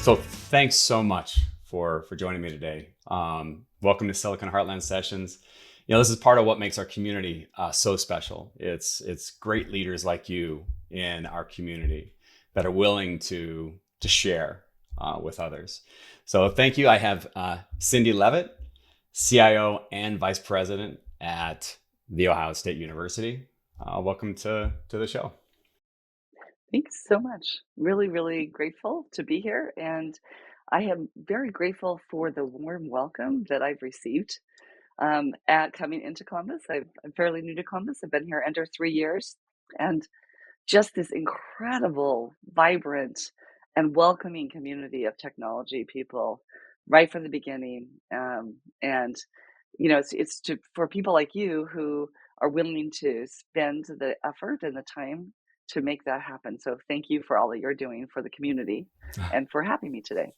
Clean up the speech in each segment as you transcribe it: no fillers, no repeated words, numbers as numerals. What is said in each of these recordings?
So thanks so much for joining me today. Welcome to Silicon Heartland Sessions. This is part of what makes our community so special. It's great leaders like you in our community that are willing to share with others. So thank you. I have Cindy Leavitt, CIO and Vice President at The Ohio State University. Welcome to the show. Thanks so much. Really, really grateful to be here. And I am very grateful for the warm welcome that I've received at coming into Columbus. I'm fairly new to Columbus. I've been here under 3 years. And just this incredible, vibrant, and welcoming community of technology people right from the beginning. And for people like you who are willing to spend the effort and the time to make that happen. So thank you for all that you're doing for the community and for having me today.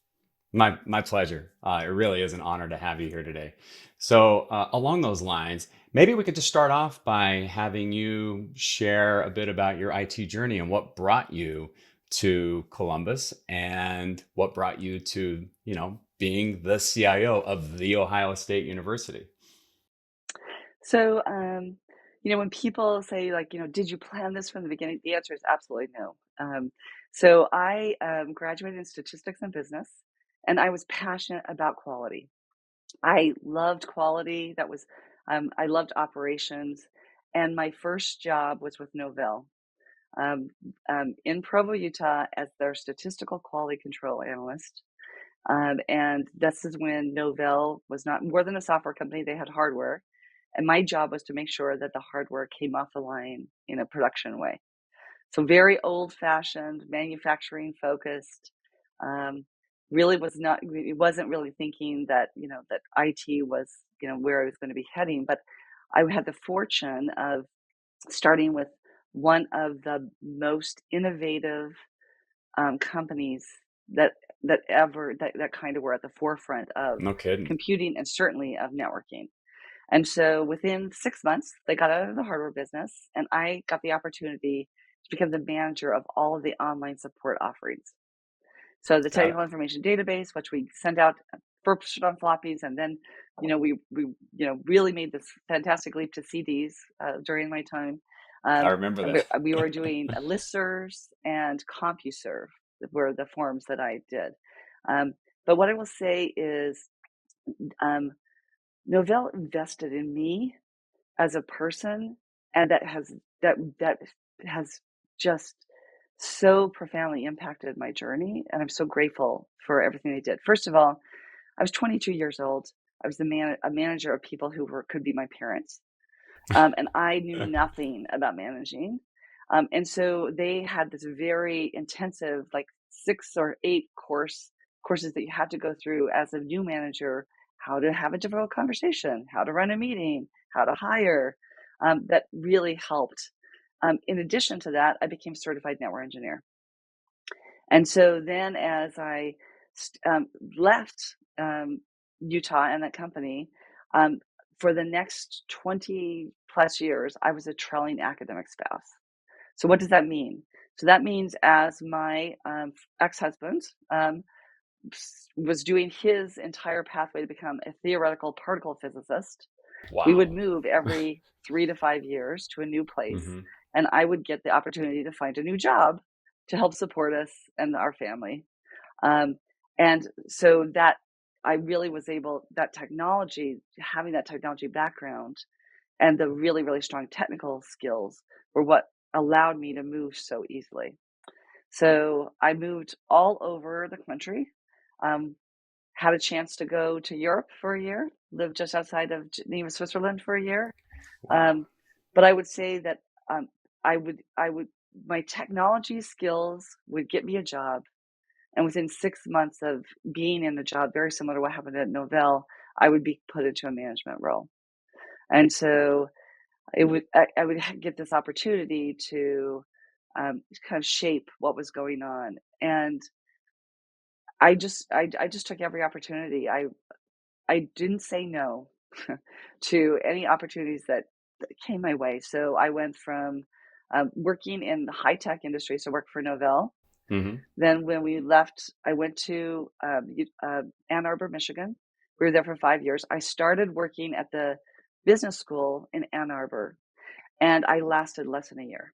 My pleasure. It really is an honor to have you here today. So, along those lines, maybe we could just start off by having you share a bit about your IT journey and what brought you to Columbus and what brought you to, being the CIO of The Ohio State University. So, when people say like, did you plan this from the beginning? The answer is absolutely no. So I graduated in statistics and business, and I was passionate about quality. I loved quality. I loved operations. And my first job was with Novell in Provo, Utah, as their statistical quality control analyst. And this is when Novell was not more than a software company, they had hardware. And my job was to make sure that the hardware came off the line in a production way. So very old fashioned, manufacturing focused. Um, it wasn't really thinking that, that IT was, where I was going to be heading. But I had the fortune of starting with one of the most innovative companies that kind of were at the forefront of No kidding. computing and certainly of networking. And so within 6 months, they got out of the hardware business, and I got the opportunity to become the manager of all of the online support offerings. So the Got it. technical information database, which we send out first on floppies, and then we really made this fantastic leap to CDs during my time. I Um, remember and that. we were doing listservs and CompuServe were the forms that I did. Um, but what I will say is, um, Novell invested in me as a person, and that has just so profoundly impacted my journey, and I'm so grateful for everything they did. First of all, I was 22 years old. I was a manager of people who could be my parents, and I knew nothing about managing. And so they had this very intensive, like 6 or 8 courses that you had to go through as a new manager: how to have a difficult conversation, how to run a meeting, how to hire. That really helped. In addition to that, I became a certified network engineer. And so then, as I left Utah and that company, um, for the next 20 plus years, I was a trailing academic spouse. So, what does that mean? So, that means as my ex husband was doing his entire pathway to become a theoretical particle physicist, we would Wow. move every 3 to 5 years to a new place, Hmm. and I would get the opportunity to find a new job to help support us and our family. Um, and so that I really was able, having that technology background and the really, really strong technical skills were what allowed me to move so easily. So I moved all over the country, um, had a chance to go to Europe for a year, lived just outside of Geneva, Switzerland for a year. Wow. Um, but I would say that um, my technology skills would get me a job, and within 6 months of being in the job, very similar to what happened at Novell, I would be put into a management role. And so I would get this opportunity to kind of shape what was going on. And I just took every opportunity. I didn't say no to any opportunities that came my way. So I went from working in the high tech industry, so I worked for Novell, Mm-hmm. Then when we left, I went to Ann Arbor, Michigan. We were there for 5 years. I started working at the business school in Ann Arbor, and I lasted less than a year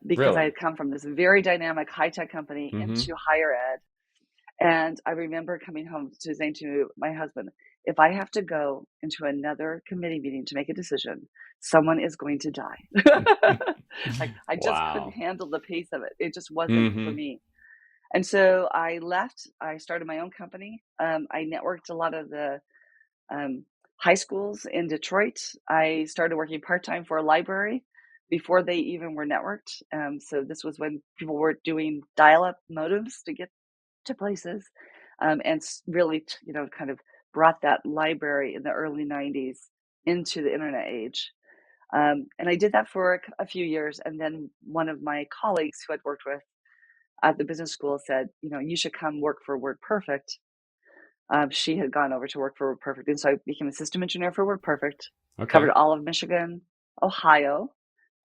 because I Really? had come from this very dynamic high-tech company Mm-hmm. into higher ed. And I remember coming home to saying to my husband, if I have to go into another committee meeting to make a decision, someone is going to die. Like I just couldn't Wow. handle the pace of it. It just wasn't for Mm-hmm. me. And so I left. I started my own company. I networked a lot of the um, high schools in Detroit. I started working part time for a library before they even were networked. So this was when people were doing dial up modems to get to places, and really, kind of brought that library in the early 90s into the internet age. And I did that for a few years. And then one of my colleagues who I'd worked with at the business school said, you should come work for WordPerfect. She had gone over to work for WordPerfect. And so I became a system engineer for WordPerfect, covered Okay. all of Michigan, Ohio,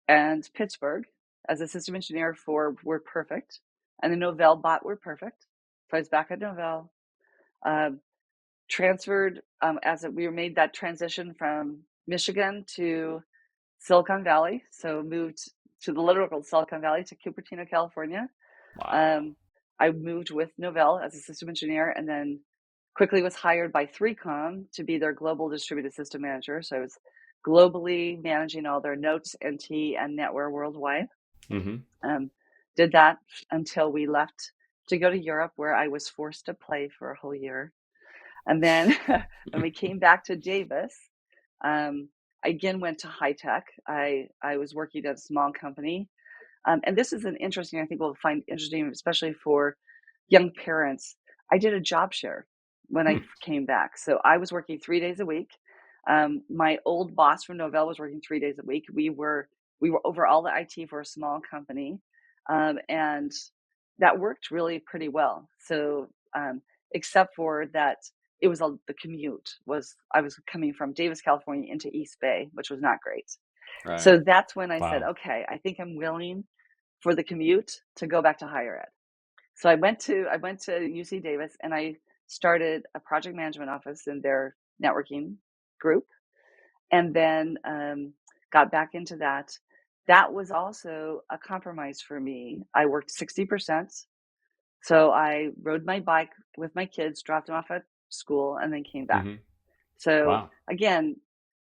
and Pittsburgh as a system engineer for WordPerfect. And then Novell bought WordPerfect. So I was back at Novell, um, transferred as we were made that transition from Michigan to Silicon Valley. So moved to the literal Silicon Valley to Cupertino, California. Wow. Um, I moved with Novell as a system engineer, and then quickly was hired by 3Com to be their global distributed system manager. So I was globally managing all their notes, NT, and NetWare worldwide. Mm-hmm. Did that until we left to go to Europe, where I was forced to play for a whole year. And then when we came back to Davis, I again went to high tech. I was working at a small company. And this is an interesting, I think we'll find interesting, especially for young parents. I did a job share when I Hmm. came back. So I was working 3 days a week. My old boss from Novell was working 3 days a week. We were over all the IT for a small company, and that worked really pretty well. So except for that, it was the commute was I was coming from Davis, California into East Bay, which was not great. Right. So that's when I said, Wow. okay, I think I'm willing for the commute to go back to higher ed. So I went to UC Davis, and I started a project management office in their networking group, and then got back into that. That was also a compromise for me. I worked 60%. So I rode my bike with my kids, dropped them off at school, and then came back. Mm-hmm. So Wow. again,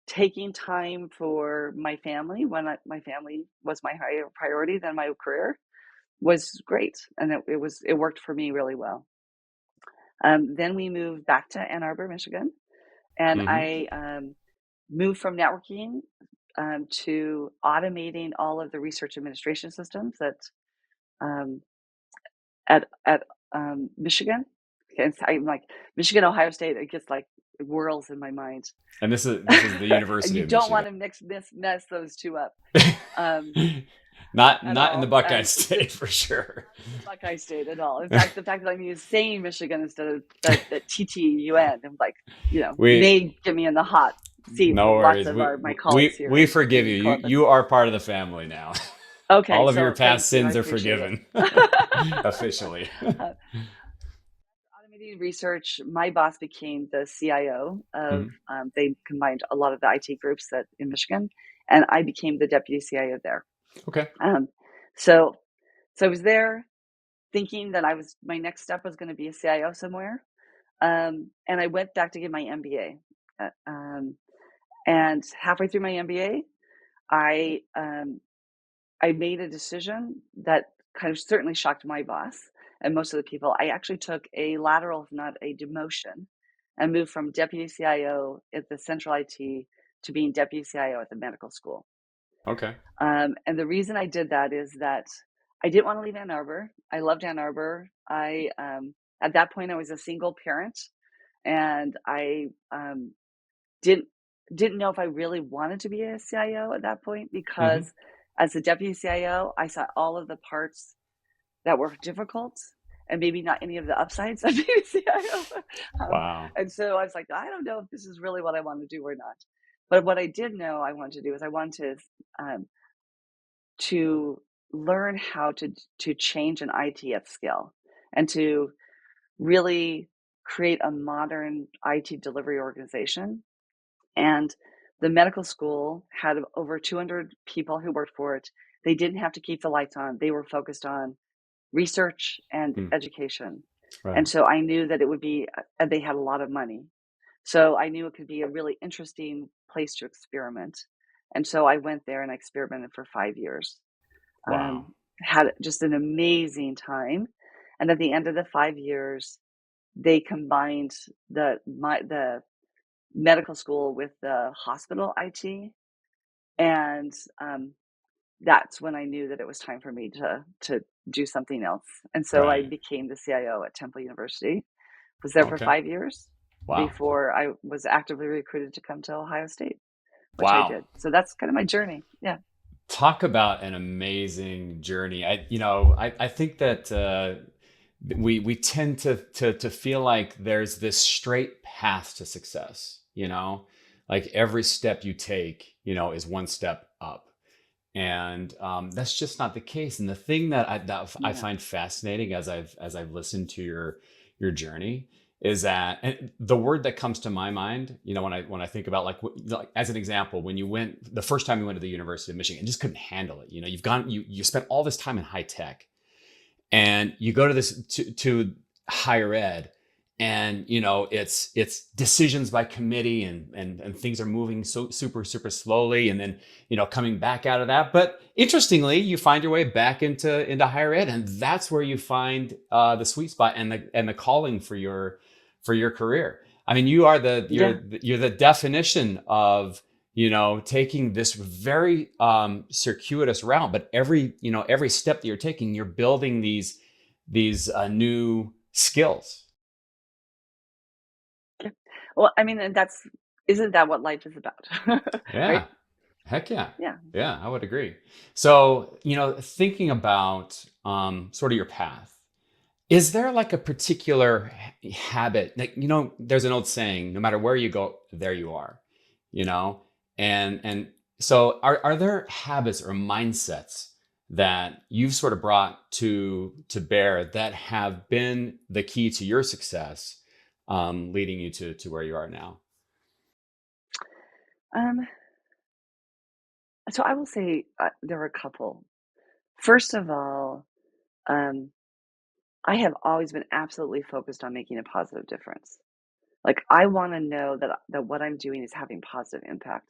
taking time for my family when my family was my higher priority than my career was great, and it worked for me really well. Then we moved back to Ann Arbor, Michigan, and Mm-hmm. I moved from networking to automating all of the research administration systems um, at Michigan. And I'm like Michigan, Ohio State. It gets like it whirls in my mind, And this is the and University you of don't want Michigan. to mess those two up Not at not in the all. Buckeye State for sure. Not the Buckeye State at all. In fact, the fact that I'm even saying Michigan instead of the TTUN, I'm like, We may get me in the hot seat No with lots worries. of my colleagues We here we in, forgive you. in You Columbus. you are part of the family now. Okay, All of your so thank past you. I sins are appreciate it. forgiven officially. uh, Automating research, my boss became the CIO of, Mhm. they combined a lot of the IT groups that in Michigan, and I became the deputy CIO there. Okay. Um, so, so I was there thinking that my next step was going to be a CIO somewhere. And I went back to get my MBA. And halfway through my MBA, I I made a decision that kind of certainly shocked my boss and most of the people. I actually took a lateral, if not a demotion, and moved from deputy CIO at the central IT to being deputy CIO at the medical school. Okay. And the reason I did that is that I didn't want to leave Ann Arbor. I loved Ann Arbor. I At that point I was a single parent, and I didn't didn't know if I really wanted to be a CIO at that point, Hmm. because as a deputy CIO, I saw all of the parts that were difficult and maybe not any of the upsides of being a CIO. Wow. And so I was like, I don't know if this is really what I want to do or not. But what I did know I wanted to do is I wanted um, to learn how to change an IT at scale and to really create a modern IT delivery organization. And the medical school had over 200 people who worked for it. They didn't have to keep the lights on. They were focused on research and Mm, education. And right. so I knew that it would be, they had a lot of money. So I knew it could be a really interesting place to experiment. And so I went there and I experimented for 5 years. Wow. Had just an amazing time. And at the end of the 5 years, they combined the medical school with the hospital IT, and that's when I knew that it was time for me to do something else. And so I Right. became the CIO at Temple University. Was there for Okay. 5 years Wow. before I was actively recruited to come to Ohio State, which I Wow. did. So that's kind of my journey. Yeah. Talk about an amazing journey. I think that we tend to feel like there's this straight path to success. Like every step you take, is one step up, and that's just not the case. And the thing that I Yeah. find fascinating as I've listened to your journey is that, and the word that comes to my mind, when I think about like as an example, when you went the first time you went to the University of Michigan and just couldn't handle it. You spent all this time in high tech, and you go to this to higher ed, and it's decisions by committee, and things are moving so super slowly, and then coming back out of that. But interestingly, you find your way back into higher ed, and that's where you find the sweet spot and the calling for your career. I mean, you are the Yeah. you're the definition of taking this very circuitous route, but every step that you're taking, you're building these new skills. Yeah. Well, I mean, and isn't that what life is about? Right? Yeah, heck yeah, Yeah. yeah, I would agree. So thinking about sort of your path, is there like a particular habit? Like, there's an old saying, no matter where you go, there you are, you know? And so are there habits or mindsets that you've sort of brought to bear that have been the key to your success, leading you to where you are now? Um, so I will say there are a couple. First of all, um, I have always been absolutely focused on making a positive difference. Like I want to know that what I'm doing is having positive impact,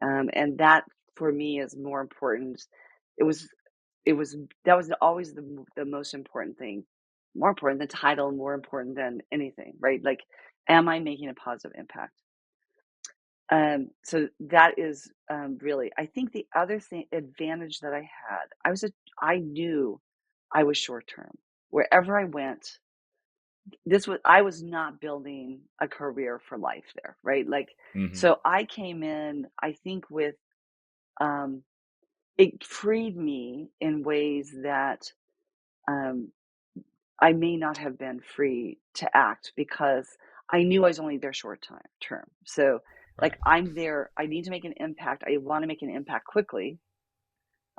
and that for me is more important. It was it was that was always the most important thing, more important than title, more important than anything, right? Like, am I making a positive impact? So that is really, I think the other thing advantage that I had, I knew I was short term. Wherever I went, I was not building a career for life there, right? Like, Hmm. so I came in, I think with, um, it freed me in ways that um, I may not have been free to act because I knew I was only there short time term. So like Right. I'm there, I need to make an impact. I want to make an impact quickly.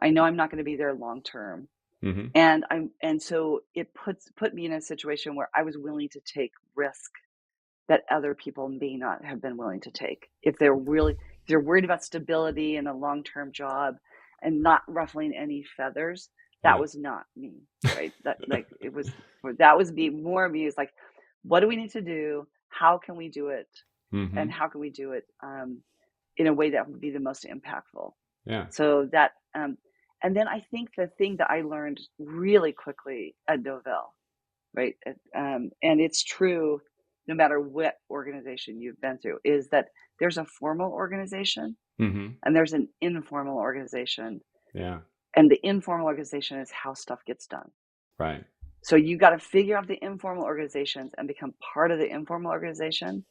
I know I'm not going to be there long term. Hmm. And so it put me in a situation where I was willing to take risk that other people may not have been willing to take. If they're worried about stability and a long-term job and not ruffling any feathers, that Yeah. was not me, right? That was me, more of me is like, what do we need to do? How can we do it? And Hmm. how can we do it in a way that would be the most impactful? Yeah. So that, and then I think the thing that I learned really quickly at Novell, right? And it's true no matter what organization you've been through, is that there's a formal organization Hmm. and there's an informal organization. Yeah. And the informal organization is how stuff gets done. Right. So you got to figure out the informal organizations and become part of the informal organization.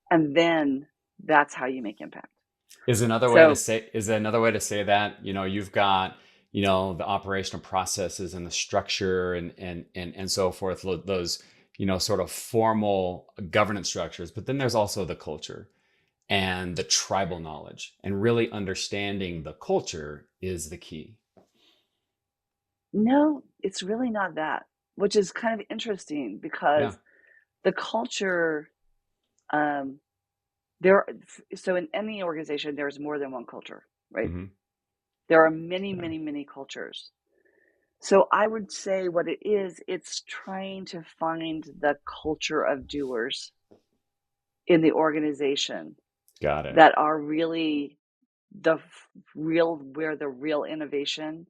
And then that's how you make impact. So, Is another way to say that, you've got, the operational processes and the structure and so forth, those, sort of formal governance structures, but then there's also the culture and the tribal knowledge, and really understanding the culture is the key. No, it's really not that, which is kind of interesting Yeah. because the culture, um, there, so in any organization, there's more than one culture, right? Hmm. There are many, Yeah. many, many cultures. So I would say what it is, it's trying to find the culture of doers in the organization Got it. that are really real, where the real innovation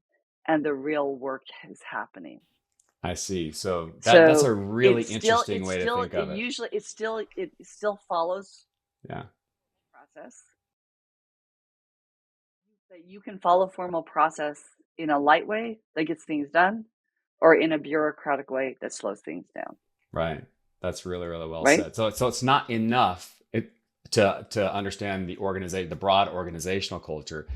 and the real work is happening. I see. So that's a So really interesting way to think of it. it still follows Yeah. the process that you can follow formal process in a light way that gets things done, or in a bureaucratic way that slows things down. Right. That's really, really well Right? said. So it's not enough to understand the broad organizational culture.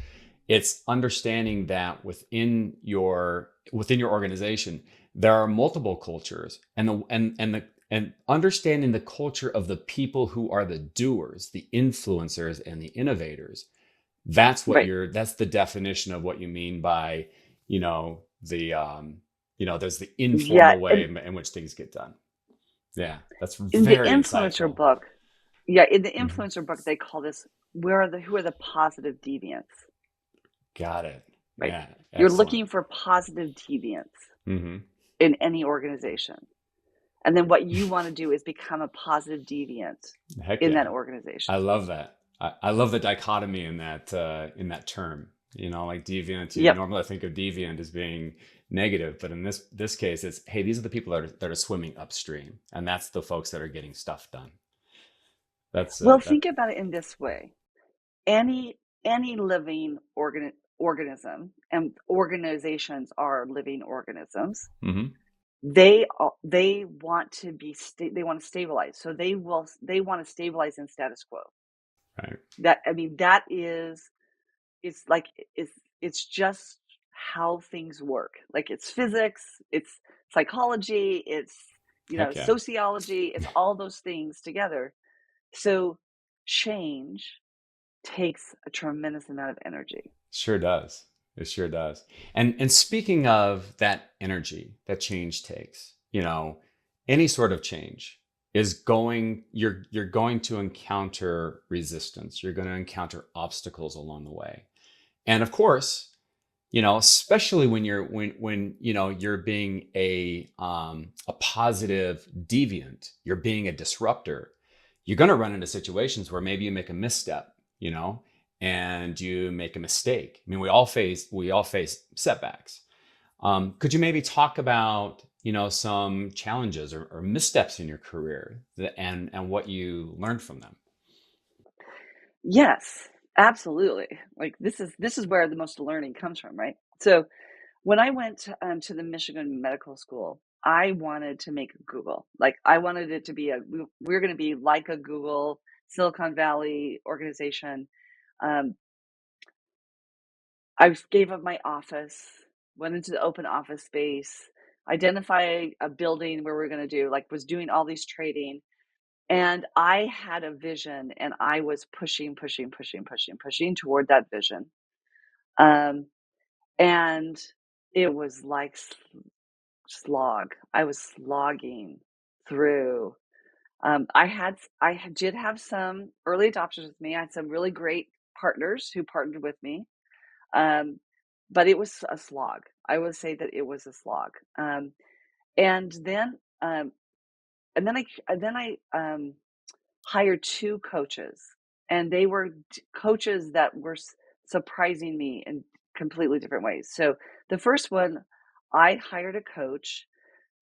It's understanding that within your organization there are multiple cultures, and understanding the culture of the people who are the doers, the influencers, and the innovators. Right. That's the definition of what you mean by, there's the Yeah. informal way And in which things get done. Yeah, that's in the very influencer insightful. book, yeah, in the Hmm. influencer book, they call this who are the positive deviants, Got it. right? Yeah, You're excellent. looking for positive deviants Hmm. in any organization. And then what you want to do is become a positive deviant Heck in that yeah, I organization. love that. I love the dichotomy in that term. Like deviant. You Yep. normally think of deviant as being negative, but in this case, it's hey, these are the people that are swimming upstream, and that's the folks that are getting stuff done. That's Well, that. think about it in this way. Any living organism, and organizations are living organisms, Hmm. they want to they want to stabilize. So they want to stabilize in status quo. Right. That, I mean, that is, it's like, it's it's just how things work. Like, it's physics, it's psychology, it's, Heck yeah. sociology, it's all those things together. So change takes a tremendous amount of energy. Sure does. It sure does. And speaking of that energy that change takes, any sort of change you're going to encounter resistance. You're going to encounter obstacles along the way. And of course, especially when you're being a positive deviant, you're being a disruptor, you're going to run into situations where maybe you make a misstep, and you make a mistake. I mean, we all face setbacks. Could you maybe talk about some challenges or missteps in your career and what you learned from them? Yes, absolutely. Like, this is where the most learning comes from, right? So when I went to the Michigan Medical School, I wanted to make Google. Like, I wanted it to be we're going to be like a Google, Silicon Valley organization. Um, I gave up my office, went into the open office space, identify a building where we're going to was doing all these trading. And I had a vision, and I was pushing, pushing, pushing, pushing, pushing toward that vision. Um, and it was like slog. I was slogging through. Did have some early adopters with me. I had some really great partners who partnered with me. Um, but it was a slog. I would say that it was a slog. And then, um, and then I hired two coaches, and they were coaches that were surprising me in completely different ways. So the first one, I hired a coach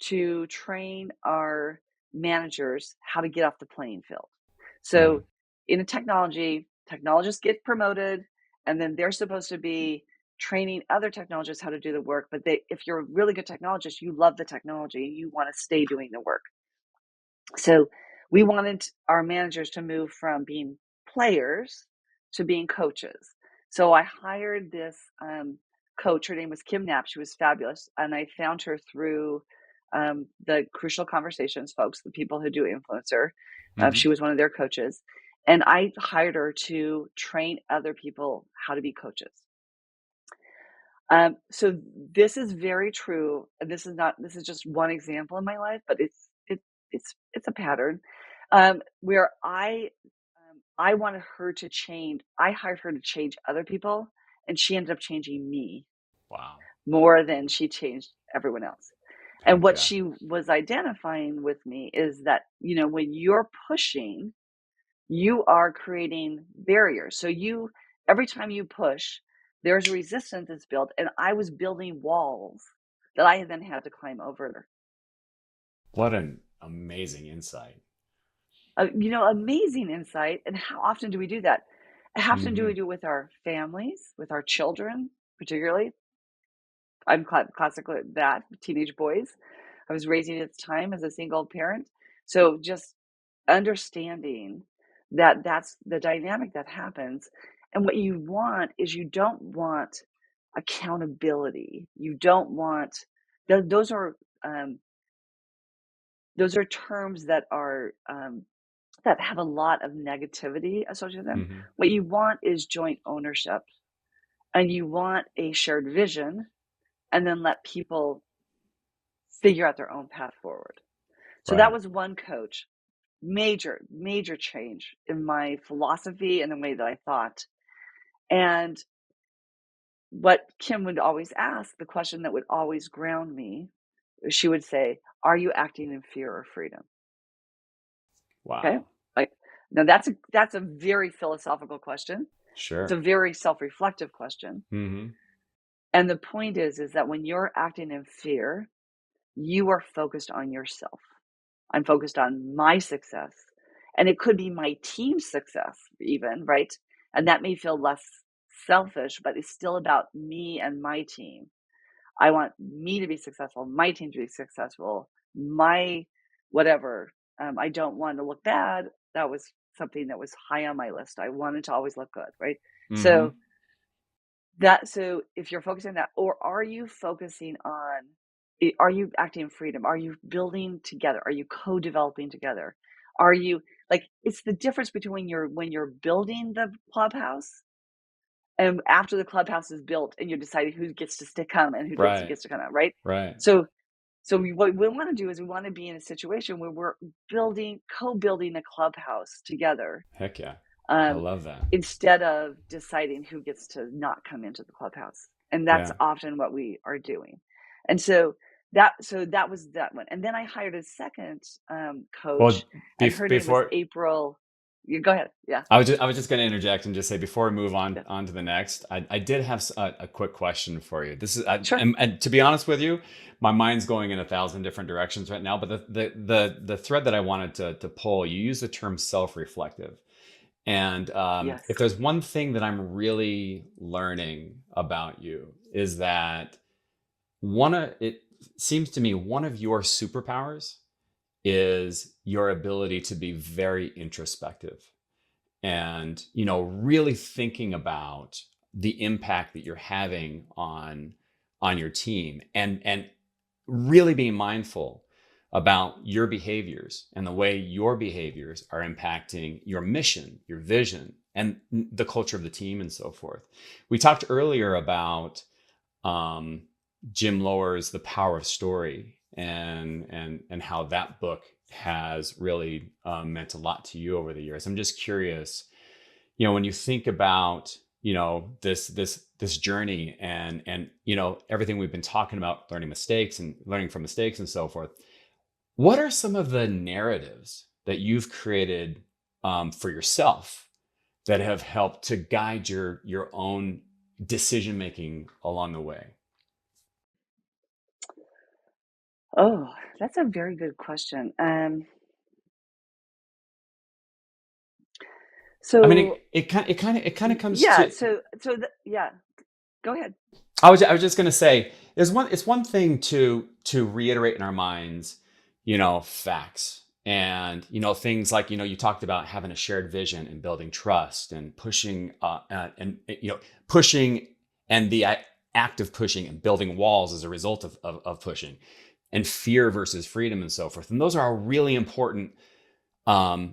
to train our managers how to get off the playing field. Mm, So in a technologists get promoted, and then they're supposed to be training other technologists how to do the work. But if you're a really good technologist, you love the technology and you want to stay doing the work. So we wanted our managers to move from being players to being coaches. So I hired this coach. Her name was Kim Knapp. She was fabulous. And I found her through the Crucial Conversations folks, the people who do Influencer. hmm. She was one of their coaches. And I hired her to train other people how to be coaches. So this is very true. And this is just one example in my life, but it's a pattern. Where I wanted her to change. I hired her to change other people, and she ended up changing me Wow. more than she changed everyone else. And Heck what yeah. she was identifying with me is that, when you're pushing, you are creating barriers. So every time you push, there's resistance that's built. And I was building walls that I then had to climb over. What an amazing insight. Amazing insight. And how often do we do that? How often do we Hmm. do it with our families, with our children, particularly? I'm classically that, teenage boys. I was raising at the time as a single parent. So just understanding that that's the dynamic that happens. And what you want is, you don't want accountability. You don't want, those are, terms that have a lot of negativity associated with them. Hmm. What you want is joint ownership, and you want a shared vision, and then let people figure out their own path forward. So that Right. was one coach. Major change in my philosophy and the way that I thought. And what Kim would always ask, the question that would always ground me, she would say, "Are you acting in fear or freedom?" Okay. Wow. Like, now that's a very philosophical question. It's a Sure. very self-reflective question. Hmm. And the point is that when you're acting in fear, you are focused on yourself. I'm focused on my success. And it could be my team's success, even, right? And that may feel less selfish, but it's still about me and my team. I want me to be successful, my team to be successful, my whatever. I don't want to look bad. That was something that was high on my list. I wanted to always look good, right? So Hmm. so if you're focusing on that, or are you focusing on, are you acting in freedom? Are you building together? Are you co-developing together? Are you, like, it's the difference between when you're building the clubhouse and after the clubhouse is built and you're deciding who gets to stick come and who Right. gets to come out, right? Right. So what we want to do is, we want to be in a situation where we're co-building a clubhouse together, Heck yeah. I um, love that. instead of deciding who gets to not come into the clubhouse. And that's Yeah. often what we are doing. And so that was that one. And then I hired a second coach, Well, and her name was before April. You go ahead. Yeah. I was just going to interject and just say before we move Yeah. on to the next, I did have a quick question for you. This is, Sure. and to be honest with you, my mind's going in 1,000 different directions right now. But the thread that I wanted to pull, you use the term self-reflective, and Yes. if there's one thing that I'm really learning about you is that it seems to me one of your superpowers is your ability to be very introspective and really thinking about the impact that you're having on your team and really being mindful about your behaviors and the way your behaviors are impacting your mission, your vision, and the culture of the team and so forth. We talked earlier about um, Jim Lower's The Power of Story and how that book has really meant a lot to you over the years. I'm just curious, when you think about this journey and everything we've been talking about, learning from mistakes and so forth. What are some of the narratives that you've created for yourself that have helped to guide your own decision making along the way? Oh, that's a very good question. I mean, So it kind of comes yeah, to. yeah, go ahead. I was just going to say, it's one thing to reiterate in our minds, facts and things like you talked about having a shared vision and building trust and pushing and pushing and the act of pushing and building walls as a result of pushing and fear versus freedom and so forth. And those are really important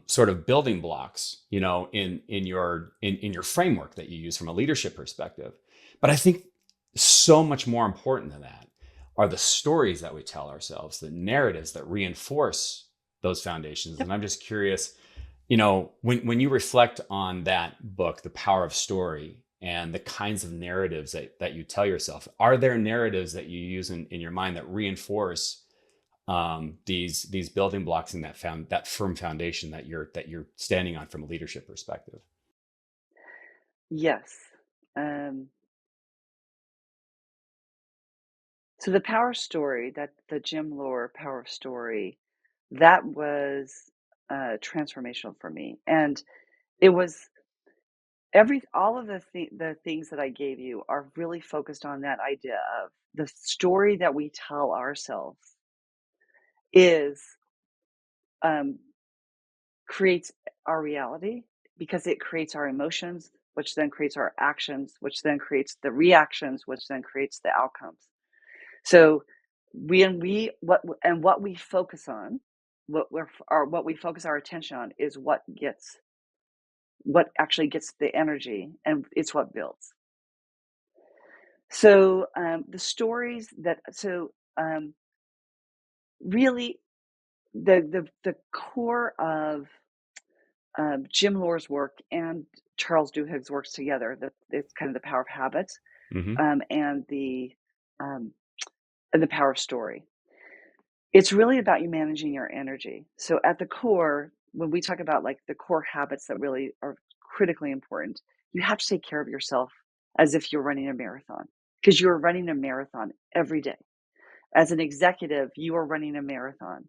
sort of building blocks, in your framework that you use from a leadership perspective. But I think so much more important than that are the stories that we tell ourselves, the narratives that reinforce those foundations. Yep. And I'm just curious, when you reflect on that book, The Power of Story, and the kinds of narratives that you tell yourself, are there narratives that you use in your mind that reinforce these building blocks and that firm foundation that you're standing on from a leadership perspective? Yes. Um, so the power story, that the Jim Lohr power story, that was transformational for me, and it was all of the things that I gave you are really focused on that idea of the story that we tell ourselves is um, creates our reality, because it creates our emotions, which then creates our actions, which then creates the reactions, which then creates the outcomes. So what we focus on, what we focus our attention on is what actually gets the energy, and it's what builds. So the stories that really the core of Jim Lohr's work and Charles Duhigg's works together, that it's kind of the power of habits, Hmm. and um, the power of story. It's really about you managing your energy. So at the core, when we talk about like the core habits that really are critically important, you have to take care of yourself as if you're running a marathon, because you're running a marathon every day. As an executive, you are running a marathon.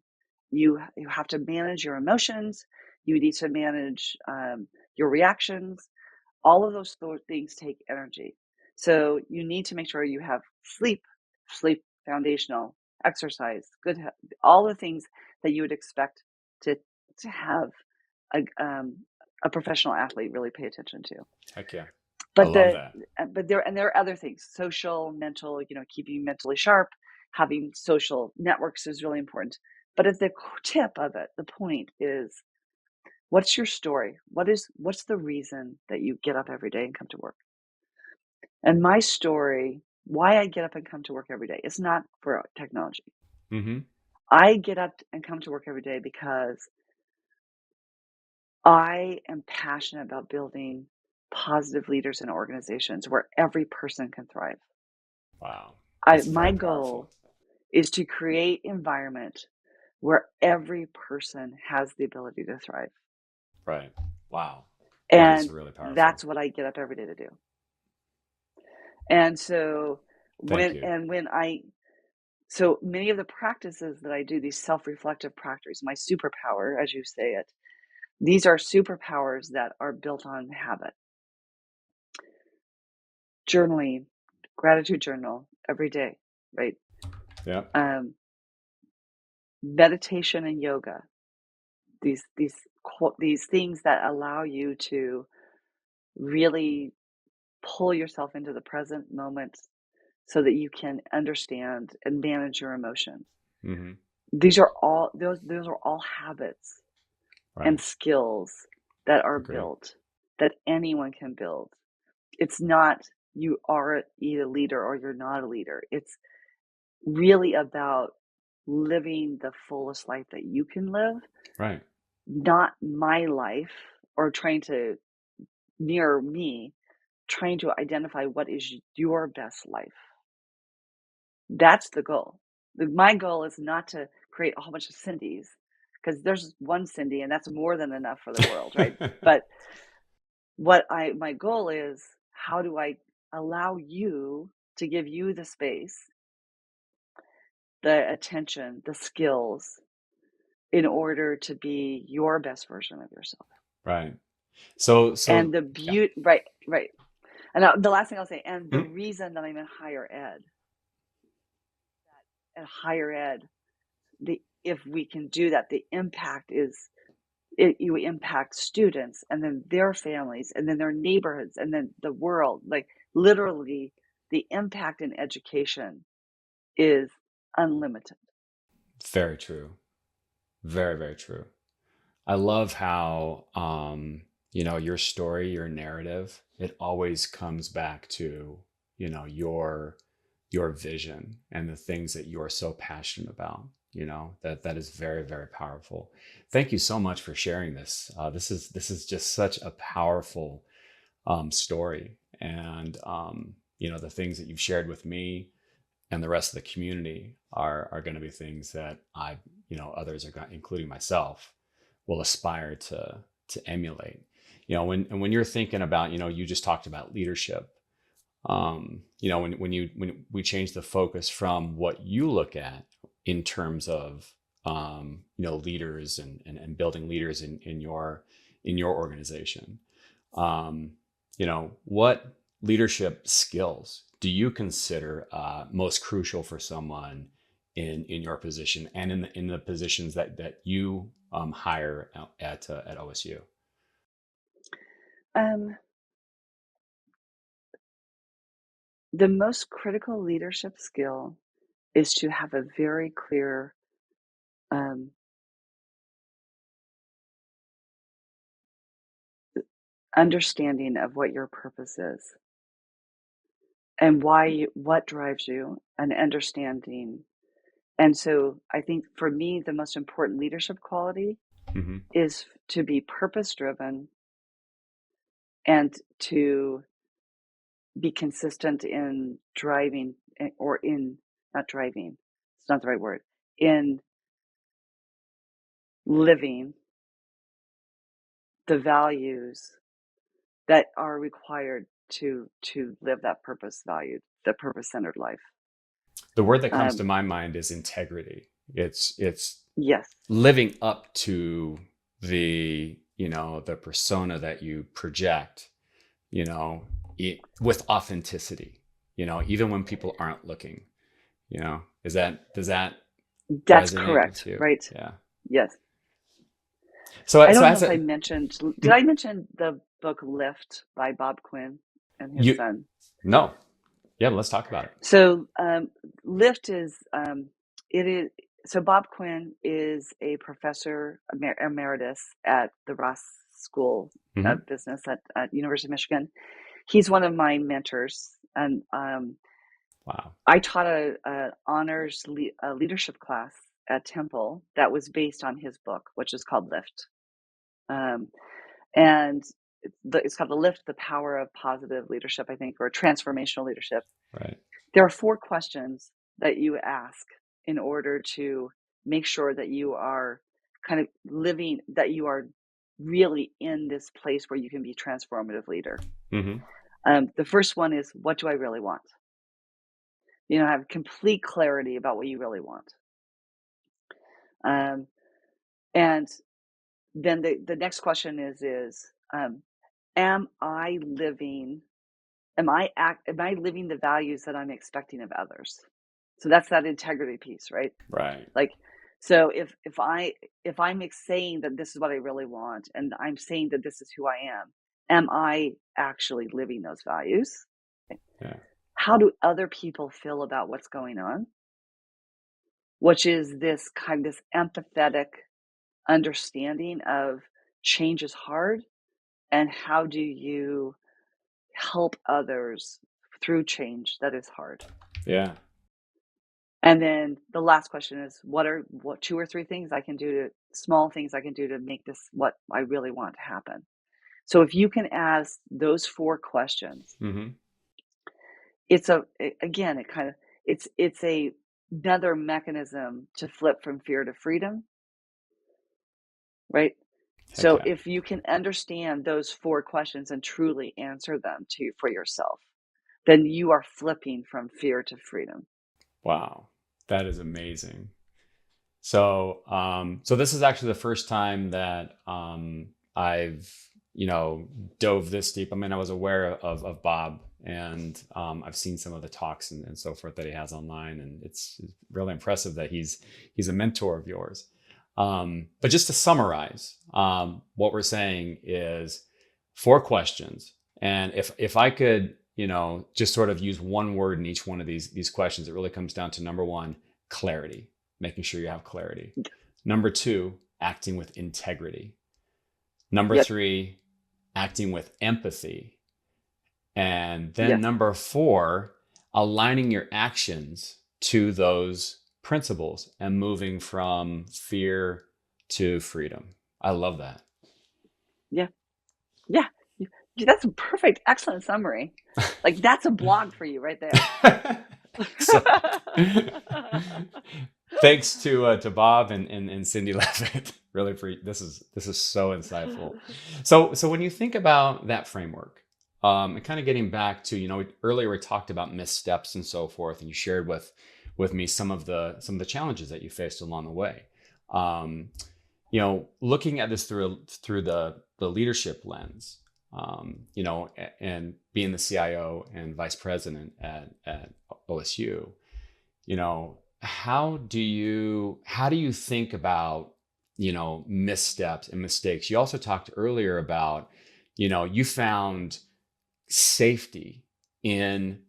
You have to manage your emotions. You need to manage your reactions. All of those things take energy. So you need to make sure you have sleep foundational, exercise, all the things that you would expect to have a professional athlete really pay attention to. Heck yeah. I But love that. there are other things: social, mental. Keeping you mentally sharp, having social networks is really important. But at the tip of it, the point is, what's your story? What's the reason that you get up every day and come to work? And my story, why I get up and come to work every day, is not for technology. Hmm. I get up and come to work every day because I am passionate about building positive leaders in organizations where every person can thrive. Wow. That's My very powerful. goal is to create environment where every person has the ability to thrive. Right. Wow. That is And really powerful. that's what I get up every day to do. And so Thank you. so many of the practices that I do, these self-reflective practices, my superpower, as you say it, these are superpowers that are built on habit. Journaling, gratitude journal every day, right? Yeah. Um, Meditation and yoga, these things that allow you to really pull yourself into the present moment so that you can understand and manage your emotions. Hmm. Those are all habits and Right. skills that are Agree. built, that anyone can build. It's not you are either a leader or you're not a leader. It's really about living the fullest life that you can live, Right. not my life, or trying to mirror me, trying to identify what is your best life. That's the goal. My goal is not to create a whole bunch of Cindy's, because there's one Cindy and that's more than enough for the world, right? But my goal is, how do I allow you to give you the space, the attention, the skills in order to be your best version of yourself. Right. So And the yeah. beauty, right. And the last thing I'll say, and the Mhm. reason that I'm in higher ed, at higher ed, if we can do that, the impact is, you impact students and then their families and then their neighborhoods and then the world. Like, literally, the impact in education is unlimited. Very true. Very, very true. I love how your story, your narrative, it always comes back to, your vision and the things that you're so passionate about. That is very, very powerful. Thank you so much for sharing this. This is just such a powerful story, and the things that you've shared with me and the rest of the community are going to be things that others are going, including myself, will aspire to emulate. When you're thinking about, you just talked about leadership. When we change the focus from what you look at in terms of leaders and building leaders in your organization, what leadership skills do you consider most crucial for someone in your position and in the positions that you hire at OSU? Um, the most critical leadership skill is to have a very clear um, understanding of what your purpose is and what drives you, and understanding. And so I think for me, the most important leadership quality Mm-hmm. is to be purpose driven and to be consistent in driving, or in not driving, it's not the right word, in living the values that are required to live that the purpose centered life. The word that comes to Um, my mind is integrity. It's yes, living up to the persona that you project, with authenticity, even when people aren't looking. Does that that's resonate with correct, you? right? Yeah. Yes. So I so don't know as if I a mentioned, did I mention the book Lift by Bob Quinn and his you son? no. Yeah, let's talk about it. So Lift is it is so Bob Quinn is a professor emeritus at the Ross School Hmm. of Business at University of Michigan. He's one of my mentors, and Wow. I taught a honors leadership class at Temple that was based on his book, which is called Lift. Um, and it's called The Lift, The Power of Positive Leadership, I think, or Transformational Leadership. Right. There are 4 questions that you ask in order to make sure that you are kind of living, that you are really in this place where you can be transformative leader. Hmm. The first one is, what do I really want? Have complete clarity about what you really want. Um, and then the next question is am I living am I living the values that I'm expecting of others? So that's that integrity piece, right? Right. Like, so if I'm saying that this is what I really want, and I'm saying that this is who I am I actually living those values? Yeah. How do other people feel about what's going on? Which is this empathetic understanding of change is hard, and how do you help others through change that is hard? Yeah. And then the last question is, what 2 or 3 things I can do small things I can do to make this what I really want to happen? So if you can ask those 4 questions, Hmm. again, it's another mechanism to flip from fear to freedom, right? Heck So yeah. if you can understand those 4 questions and truly answer them for yourself, then you are flipping from fear to freedom. Wow. That is amazing. So this is actually the first time that I've dove this deep. I mean, I was aware of Bob, and I've seen some of the talks and so forth that he has online, and it's really impressive that he's a mentor of yours. But just to summarize, what we're saying is 4 questions, and if I could just sort of use one word in each one of these questions, it really comes down to number 1, clarity, making sure you have clarity. Number 2, acting with integrity. Number Yep. 3, acting with empathy. And then Yes. number four, aligning your actions to those principles and moving from fear to freedom. I love that. Yeah. Yeah. That's a perfect, excellent summary. Like that's a blog for you right there. Excellent. Thanks to Bob and Cindy Leavitt. Really, this is so insightful. So when you think about that framework, and kind of getting back to, earlier we talked about missteps and so forth, and you shared with me some of the challenges that you faced along the way. Um, looking at this through the leadership lens, and being the CIO and Vice President at OSU, how do you think about, missteps and mistakes? You also talked earlier about, you found safety in,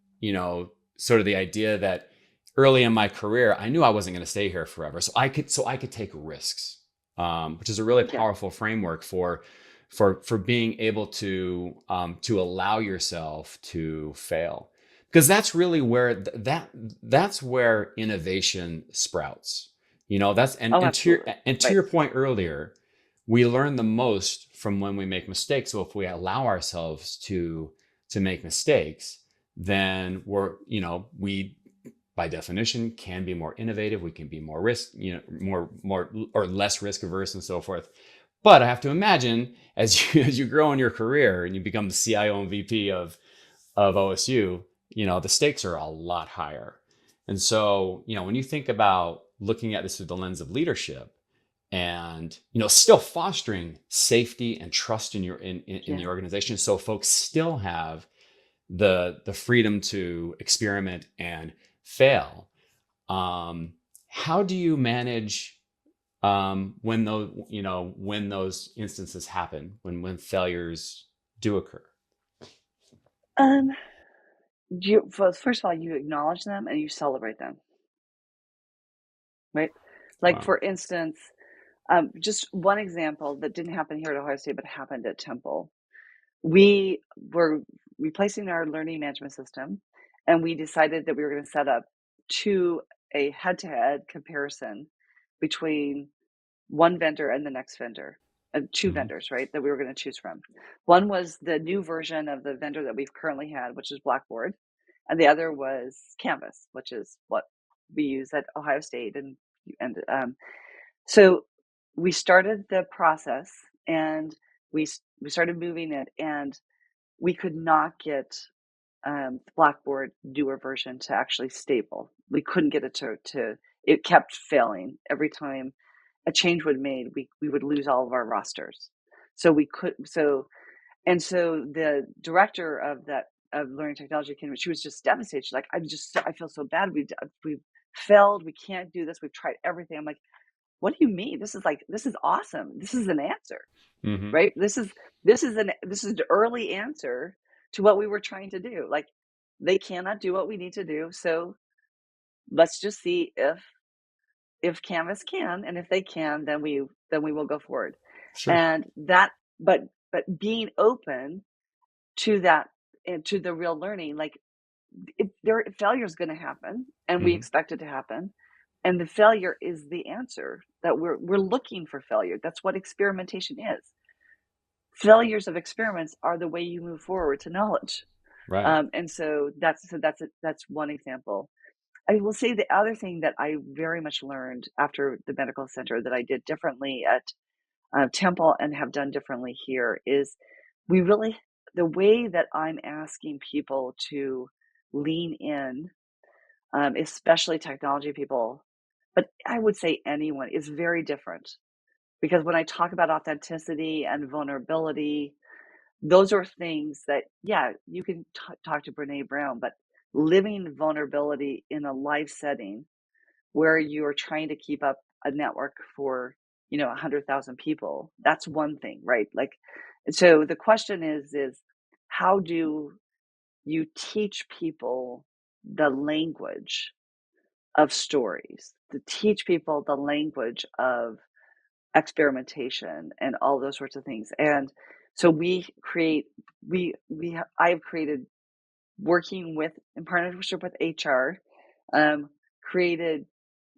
sort of the idea that early in my career, I knew I wasn't going to stay here forever. So I could take risks, which is a really Yeah. powerful framework for being able to allow yourself to fail, because that's really where that's where innovation sprouts. That's and Oh, and to your, absolutely. and to Right. your point earlier, we learn the most from when we make mistakes. So if we allow ourselves to make mistakes, then we by definition can be more innovative. We can be more more or less risk averse and so forth. But I have to imagine, as you as you grow in your career and you become the CIO and VP of OSU, the stakes are a lot higher. And so, when you think about looking at this through the lens of leadership, and still fostering safety and trust in the Yeah. organization, so folks still have the freedom to experiment and fail. How do you manage, when those instances happen, when failures do occur? Um, well, first of all, you acknowledge them and you celebrate them, right? Like Wow. for instance, just one example that didn't happen here at Ohio State, but happened at Temple. We were replacing our learning management system, and we decided that we were going to set up a head-to-head comparison between one vendor and the next vendor, two Hmm. vendors, right, that we were going to choose from. One was the new version of the vendor that we've currently had, which is Blackboard, and the other was Canvas, which is what we use at Ohio State. And so we started the process, and we started moving it, and we could not get the Blackboard newer version to actually stable. We couldn't get it to it kept failing every time a change was made. We would lose all of our rosters. So we could so the director of learning technology came. She was just devastated. She's like, I feel so bad. We've failed. We can't do this. We've tried everything. I'm like, what do you mean? This is awesome. This is an answer, Hmm. right? This is the early answer to what we were trying to do. Like they cannot do what we need to do. So let's just see if Canvas can, and if they can, then we will go forward. Sure. And that, but being open to that and to the real learning, like failure is going to happen, and we Hmm. expect it to happen. And the failure is the answer that we're looking for failure. That's what experimentation is. Failures of experiments are the way you move forward to knowledge. Right. And that's one example. I will say the other thing that I very much learned after the medical center that I did differently at Temple and have done differently here is we really, the way that I'm asking people to lean in, especially technology people, but I would say anyone, is very different. Because when I talk about authenticity and vulnerability, those are things that, yeah, you can talk to Brene Brown, but living vulnerability in a live setting where you're trying to keep up a network for 100,000 people, that's one thing, right? Like, so the question is how do you teach people the language of stories, to teach people the language of experimentation and all those sorts of things? And So I have created, working with, in partnership with HR, created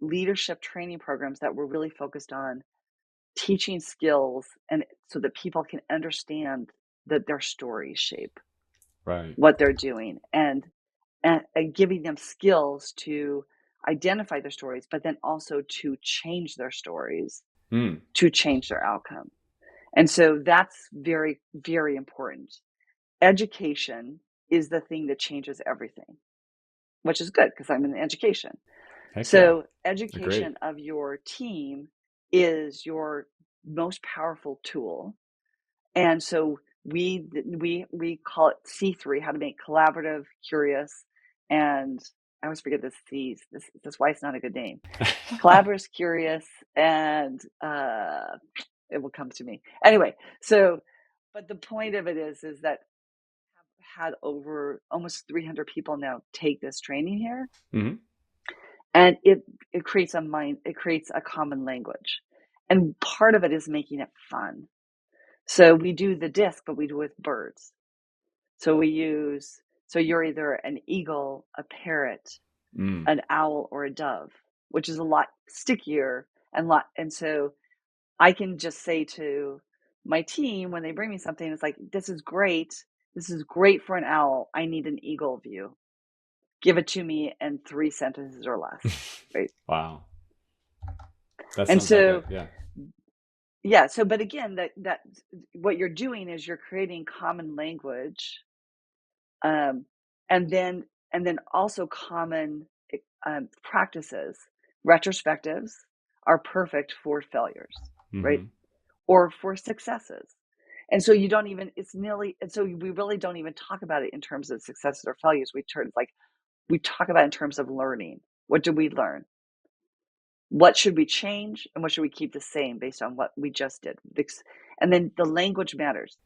leadership training programs that were really focused on teaching skills, and so that people can understand that their stories shape Right. what they're doing, and giving them skills to identify their stories, but then also to change their stories Mm. to change their outcome. And so that's very, very important. Education is the thing that changes everything, which is good because I'm in education. Heck yeah. So Agreed. education of your team is your most powerful tool. And so we call it C3, how to make collaborative, curious, and I always forget the C's. That's why it's not a good name. Collaborative, curious, and it will come to me. Anyway, so but the point of it is that I've had over almost 300 people now take this training here, Hmm. and it creates a common language. And part of it is making it fun. So we do the disc, but we do it with birds. So so you're either an eagle, a parrot, Mm. an owl, or a dove, which is a lot stickier, and so I can just say to my team when they bring me something, it's like, this is great. This is great for an owl. I need an eagle view. Give it to me in 3 sentences or less. Right. Wow. That And sounds like it. so, Yeah. yeah. So, but again, that what you're doing is you're creating common language, um, and then also common practices. Retrospectives are perfect for failures, right? Hmm. Or for successes. And so you don't even, it's nearly, and so we really don't even talk about it in terms of successes or failures. We talk about it in terms of learning. What did we learn? What should we change? And what should we keep the same based on what we just did? And then the language matters.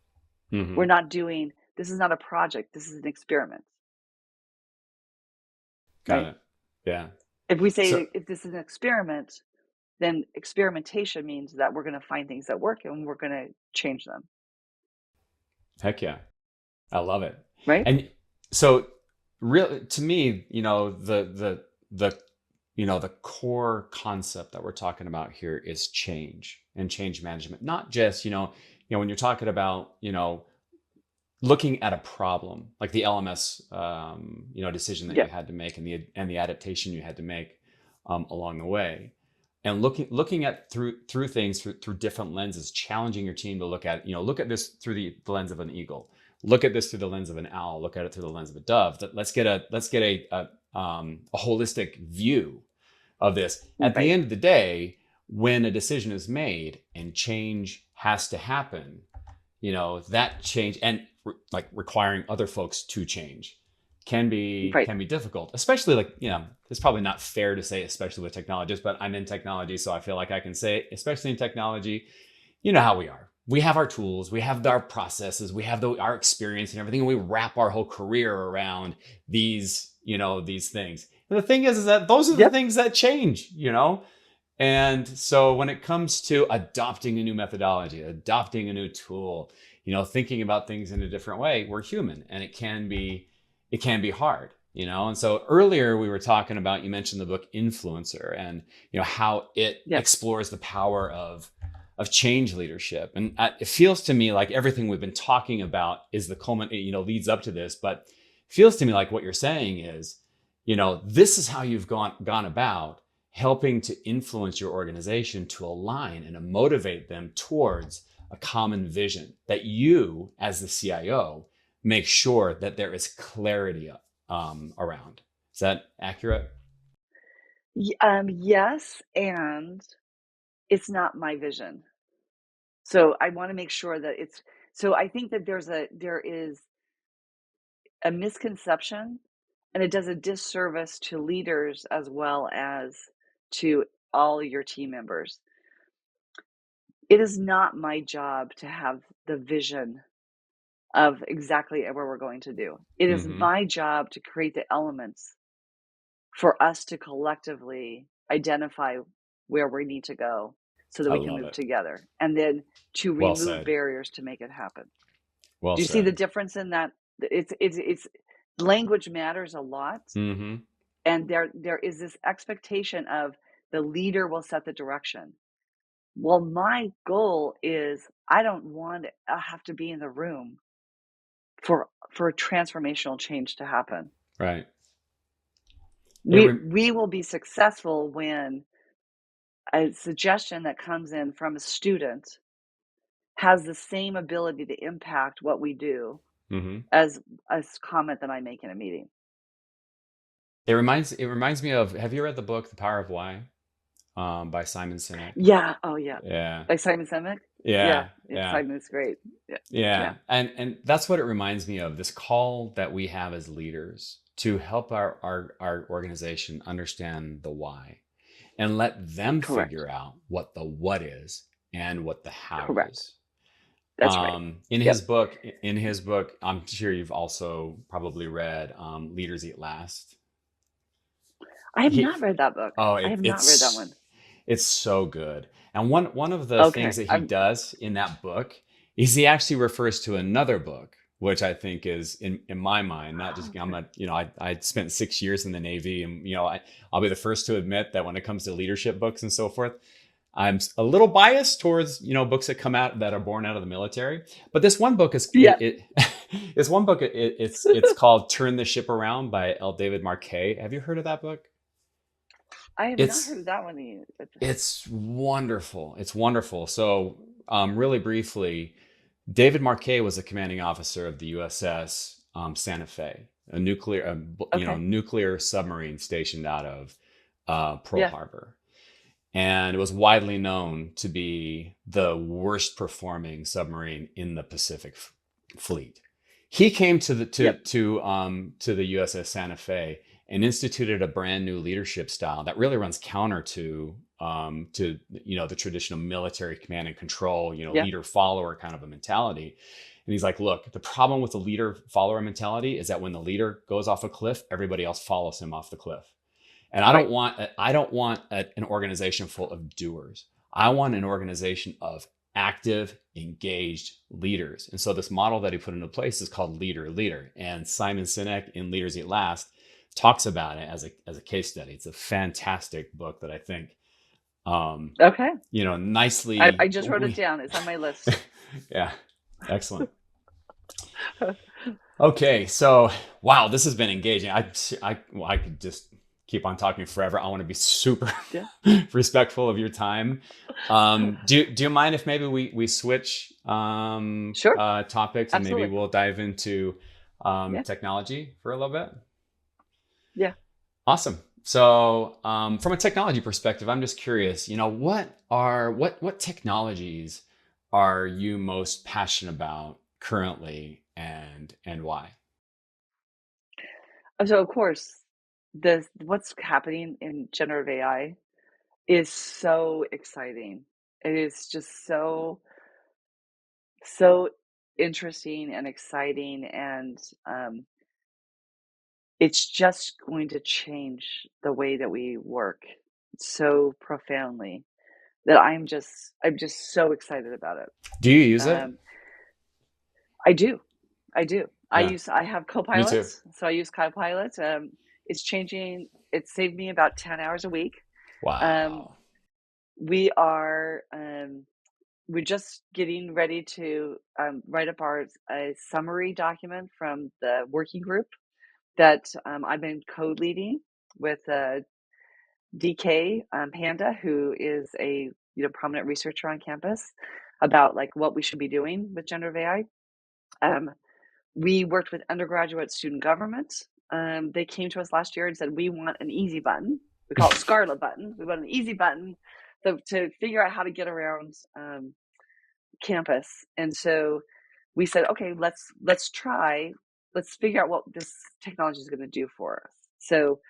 We're Hmm. not doing, this is not a project. This is an experiment, Got right? it. Yeah. If we So say, if this is an experiment, then experimentation means that we're going to find things that work and we're going to change them, heck yeah. I love it. right? And so real to me, the the core concept that we're talking about here is change and change management. Not just, when you're talking about, looking at a problem, like the LMS decision that Yeah. you had to make and the adaptation you had to make along the way. And looking at through things through different lenses, challenging your team to look at this through the lens of an eagle, look at this through the lens of an owl, look at it through the lens of a dove. Let's get a holistic view of this. At the Right. end of the day, when a decision is made and change has to happen, that change and like requiring other folks to change Right. can be difficult, especially like, it's probably not fair to say especially with technologists, but I'm in technology, so I feel like I can say, especially in technology, you know how we are. We have our tools, we have our processes, we have our experience and everything, and we wrap our whole career around these things. And the thing is that those are the Yep. things that change. And so when it comes to adopting a new methodology, adopting a new tool, thinking about things in a different way, we're human, and it can be hard. And so earlier we were talking about, you mentioned the book Influencer, and how it Yes. explores the power of change leadership. And it feels to me like everything we've been talking about is the leads up to this, but it feels to me like what you're saying is, this is how you've gone about helping to influence your organization to align and to motivate them towards a common vision that you, as the CIO, make sure that there is clarity around. Is that accurate? Yes, and it's not my vision. So I want to make sure that it's, so I think that there is a misconception, and it does a disservice to leaders as well as to all your team members. It is not my job to have the vision of exactly where we're going to do. It is Mm-hmm. my job to create the elements for us to collectively identify where we need to go so that I we can love move it. together, and then to Well remove said. barriers to make it happen. Well Do you see the said. difference in that? It's language matters a lot, Hmm. and there is this expectation of the leader will set the direction. Well, my goal is I don't want to have to be in the room for a transformational change to happen. Right. It We will be successful when a suggestion that comes in from a student has the same ability to impact what we do mhm. as a comment that I make in a meeting. It reminds me of, have you read the book The Power of Why, by Simon Sinek? Yeah. Oh, yeah. Yeah. Like Simon Sinek? Yeah. Yeah. Yeah. Yeah. Simon is great. Yeah. Yeah. Yeah. And that's what it reminds me of, this call that we have as leaders to help our organization understand the why, and let them Correct. figure out what the what is and what the how Correct. is. That's right. In Yep. his book, I'm sure you've also probably read, Leaders Eat Last. I have He, not read that book. oh, I have not read that one. it's so good. And one of the things Okay. that he does in that book is he actually refers to another book, which I think is, in my mind, not just, I'm Okay. a, I spent 6 years in the Navy, and I'll be the first to admit that when it comes to leadership books and so forth, I'm a little biased towards, books that come out that are born out of the military. But this one book is Yeah. this one book, it's called Turn the Ship Around by L. David Marquet. Have you heard of that book? I have not It's heard of that one either. it's wonderful. It's wonderful. So, really briefly, David Marquet was a commanding officer of the USS, Santa Fe, a Okay. nuclear submarine stationed out of, Pearl Yeah. Harbor, and it was widely known to be the worst performing submarine in the Pacific Fleet. He came Yep. to the USS Santa Fe and instituted a brand new leadership style that really runs counter to the traditional military command and control, Yeah. leader follower kind of a mentality. And he's like, look, the problem with the leader follower mentality is that when the leader goes off a cliff, everybody else follows him off the cliff. And Right. I don't want an organization full of doers. I want an organization of active, engaged leaders. And so this model that he put into place is called Leader Leader. And Simon Sinek in Leaders Eat Last talks about it as a case study. It's a fantastic book that I think, Okay. nicely. I just wrote it down. It's on my list. Yeah, excellent. Okay, so wow, this has been engaging. Well, I could just keep on talking forever. I want to be super Yeah. respectful of your time. Do you mind if maybe we switch, Sure. topics, and maybe Absolutely. we'll dive into, Yeah. technology for a little bit? Yeah. Awesome. So, from a technology perspective, I'm just curious. What technologies are you most passionate about currently, and why? So of course, what's happening in generative AI is so exciting. It is just so interesting and exciting, and it's just going to change the way that we work so profoundly that I'm just so excited about it. Do you use it? Um, I do, I do. Yeah, I have me too. co-pilots, so I use Copilot. It's changing. It saved me about 10 hours a week. Um, Wow. we are we're just getting ready to write up our a summary document from the working group that I've been co-leading with DK Panda, who is a prominent researcher on campus about like what we should be doing with generative AI. Um, we worked with undergraduate student government. They came to us last year and said, we want an easy button. We call it Scarlet button. We want an easy button to figure out how to get around campus. And so we said, okay, let's try, let's figure out what this technology is going to do for us. So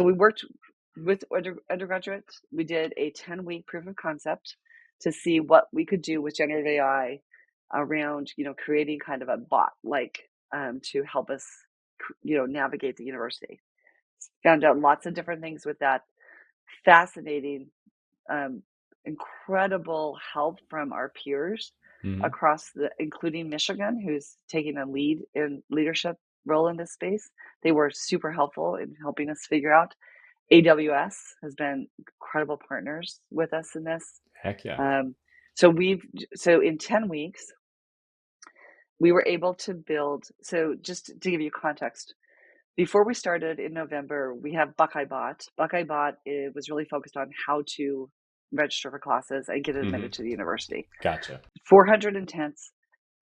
we worked with undergraduates. We did a 10-week proof of concept to see what we could do with generative AI around, creating kind of a bot like to help us, navigate the university. Found out lots of different things with that. Fascinating. Um, incredible help from our peers Hmm. across including Michigan, who's taking a leadership role in this space. They were super helpful in helping us figure out. AWS has been incredible partners with us in this. Heck yeah. Um, so in 10 weeks, we were able to build. So just to give you context, before we started in November, we have Buckeye Bot. Buckeye Bot, it was really focused on how to register for classes and get Hmm. admitted to the university. Gotcha. 400 intents,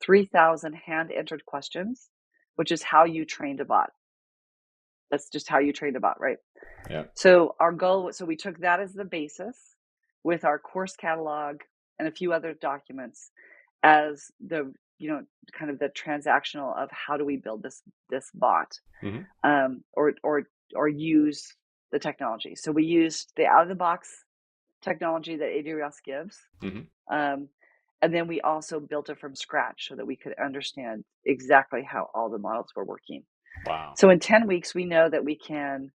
3,000 hand-entered questions, which is how you trained a bot. That's just how you trained a bot, right? Yeah. So our goal, so we took that as the basis with our course catalog and a few other documents as the, kind of the transactional of how do we build this bot, Hmm. or use the technology. So we used the out of the box technology that AWS gives. Hmm. Um, and then we also built it from scratch so that we could understand exactly how all the models were working. Wow. So in 10 weeks, we know that we can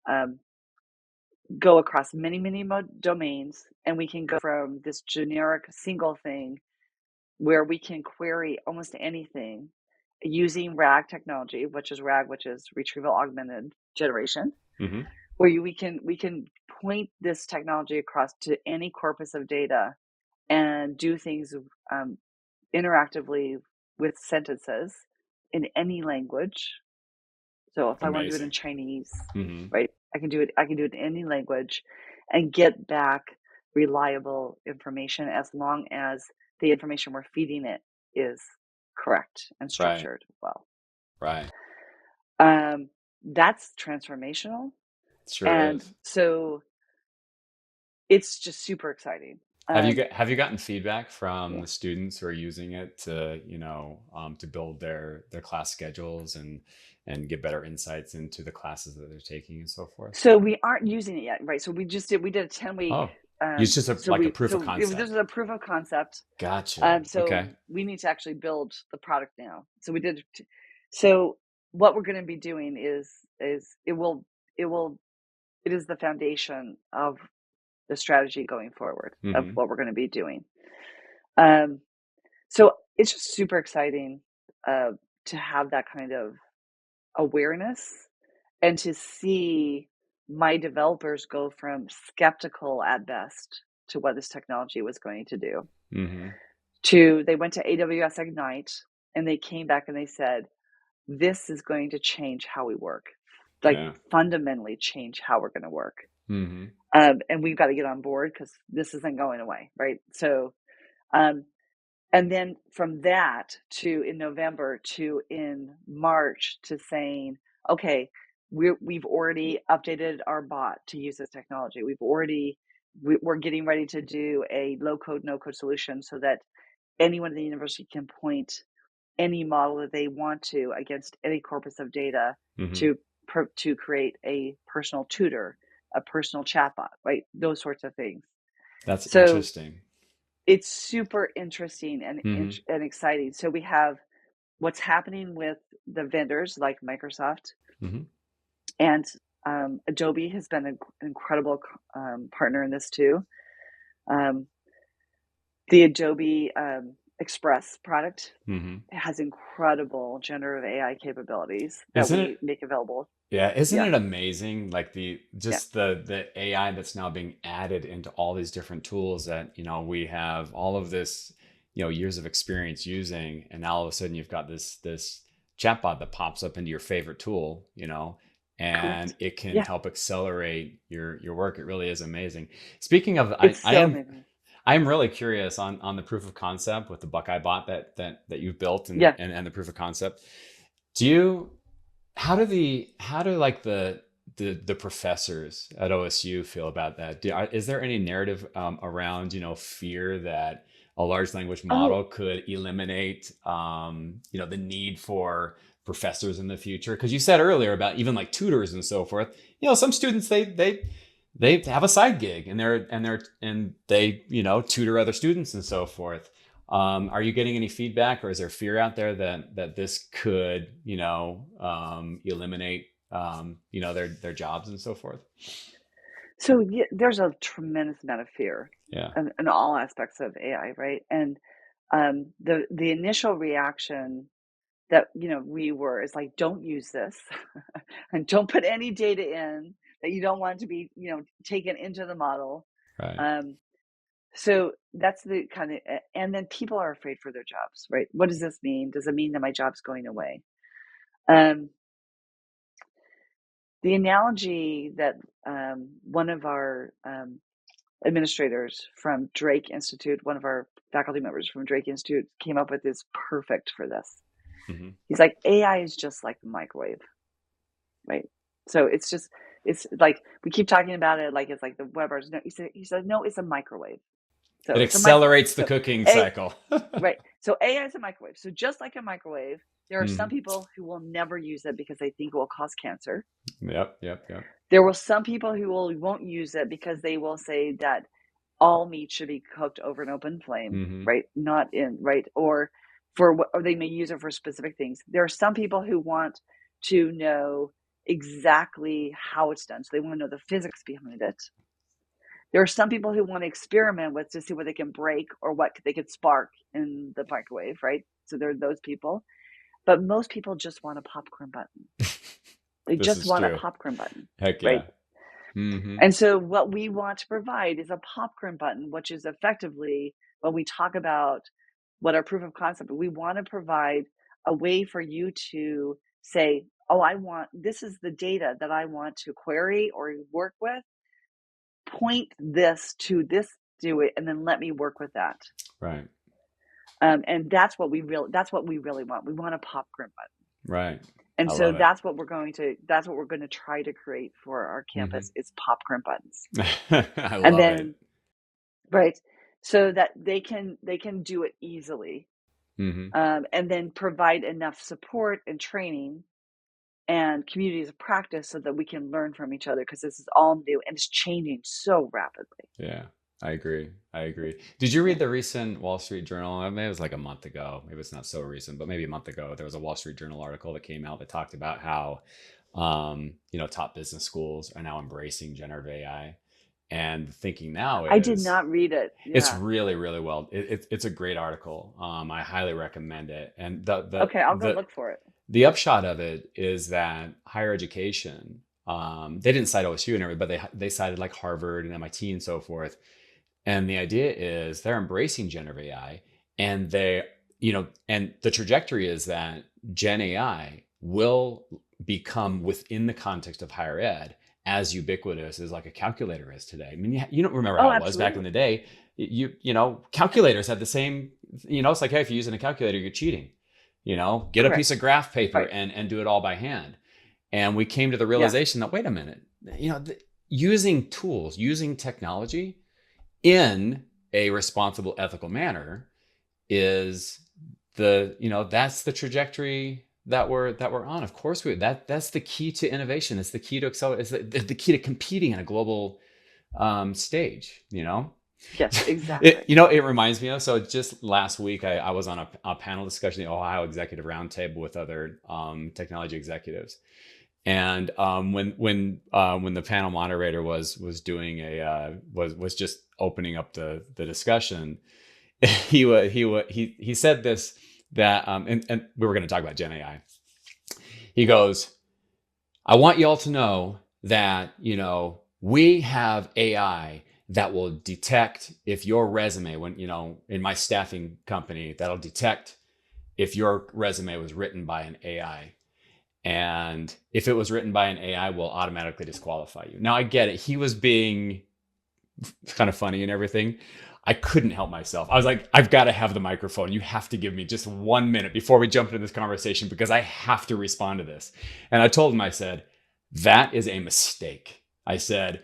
um, go across many, many domains, and we can go from this generic single thing where we can query almost anything using RAG technology, which is retrieval augmented generation, Hmm. where we can point this technology across to any corpus of data and do things um, interactively with sentences in any language. So if I want to do it in Amazing. Chinese, Hmm. right, I can do it. I can do it in any language, and get back reliable information as long as the information we're feeding it is correct and Right. structured well. Right. Um, that's transformational, Sure and is. so it's just super exciting. Have you gotten feedback from Yeah. the students who are using it to, to build their class schedules and get better insights into the classes that they're taking and so forth? So we aren't using it yet, right? So we did a 10 week. Oh, it's just like a proof of This is concept. a proof of concept. Gotcha. So Okay. we need to actually build the product now. So we did. So what we're going to be doing is it is the foundation of the strategy going forward of Hmm. what we're going to be doing. Um, so it's just super exciting uh, to have that kind of awareness and to see my developers go from skeptical at best to what this technology was going to do Hmm. to they went to AWS Ignite and they came back and they said, this is going to change how we work, like Yeah. fundamentally change how we're going to work. Hmm. And we've got to get on board because this isn't going away, right? So, um, and then from that to in November to in March to saying, okay, we've already updated our bot to use this technology. We're getting ready to do a low code, no code solution so that anyone at the university can point any model that they want to against any corpus of data Hmm. to to create a personal tutor, a personal chatbot, right? Those sorts of things. That's So interesting. it's super interesting Hmm. and exciting. So we have what's happening with the vendors like Microsoft Hmm. and Adobe has been an incredible partner in this too. Um, the Adobe Express product Hmm. has incredible generative AI capabilities that Isn't we it? make available. Yeah, isn't Yeah, it amazing? Like yeah. the AI that's now being added into all these different tools that, we have all of this, years of experience using, and now all of a sudden you've got this chatbot that pops up into your favorite tool, and Correct. it can Yeah, help accelerate your work. It really is amazing. Speaking of, it's so amazing. I am really curious on the proof of concept with the Buckeye bot that you've built Yeah. and the proof of concept. Do you how do like the professors at OSU feel about that? Is there any narrative around fear that a large language Oh, model could eliminate the need for professors in the future? Because you said earlier about even like tutors and so forth. Some students they have a side gig and they tutor other students and so forth. Are you getting any feedback, or is there fear out there that this could, eliminate, their jobs and so forth? So there's a tremendous amount of fear Yeah. in all aspects of AI, right? And the initial reaction that we were is like, don't use this, and don't put any data in that you don't want to be taken into the model. Right. Um, so that's the kind of, and then people are afraid for their jobs, right? What does this mean? Does it mean that my job's going away? Um, the analogy that one of our administrators from Drake Institute, one of our faculty members from Drake Institute came up with is perfect for this. Hmm. He's like, AI is just like the microwave, right? So it's like we keep talking about it like it's like the Weber's. No, he said no, it's a microwave. So It it's a microwave. accelerates the So cooking a cycle. right. So AI is a microwave. So just like a microwave, there are some Hmm. people who will never use it because they think it will cause cancer. Yep. Yep. Yep. There will some people who won't use it because they will say that all meat should be cooked over an open flame, Hmm. right? Not in right or they may use it for specific things. There are some people who want to know exactly how it's done, so they want to know the physics behind it. There are some people who want to experiment with to see what they can break or what they could spark in the microwave, right? So there are those people, but most people just want a popcorn button. They This just is want a true. popcorn button, Heck right? yeah. Hmm. And so what we want to provide is a popcorn button, which is effectively when we talk about what our proof of concept, we want to provide a way for you to say, oh, this is the data that I want to query or work with. Point this to this, do it, and then let me work with that. Right. And that's what we really want. We want a popcorn button. Right. And I so love it. that's what we're going to try to create for our Hmm. campus is popcorn buttons. I And love it. then right, so that they can do it easily, Hmm. and then provide enough support and training and communities of practice so that we can learn from each other, because this is all new and it's changing so rapidly. Yeah, I agree. I agree. Did you read Yeah, the recent Wall Street Journal? Maybe it was like a month ago. Maybe it's not so recent, but maybe a month ago, there was a Wall Street Journal article that came out that talked about how, top business schools are now embracing generative AI. And the thinking now I did is not read it. it's Yeah, really, really well. It's a great article. I highly recommend it. And okay, I'll go look for it. the upshot of it is that higher education, they didn't cite OSU and everything, but they cited like Harvard and MIT and so forth. And the idea is they're embracing generative AI, and and the trajectory is that Gen AI will become within the context of higher ed as ubiquitous as like a calculator is today. I mean, you don't remember Oh, how it was back in absolutely. the day. Calculators had the same, it's like, hey, if you're using a calculator, you're cheating. Get a piece of Correct. graph paper Right. and do it all by hand. And we came to the Yeah. realization that, wait a minute, using tools, using technology in a responsible, ethical manner is that's the trajectory that we're on. Of course, that's the key to innovation. It's the key to accelerate. It's the key to competing in a global stage. Yes, exactly. It reminds me of, so just last week I was on a panel discussion, the Ohio Executive Roundtable with other technology executives. And when the panel moderator was doing was just opening up the discussion, he said this, that and we were going to talk about Gen AI. He goes, I want you all to know that we have AI that will detect if your resume, when in my staffing company, that'll detect if your resume was written by an AI. And if it was written by an AI, we'll automatically disqualify you. Now, I get it. He was being kind of funny and everything. I couldn't help myself. I was like, I've got to have the microphone. You have to give me just 1 minute before we jump into this conversation, because I have to respond to this. And I told him, I said, that is a mistake. I said,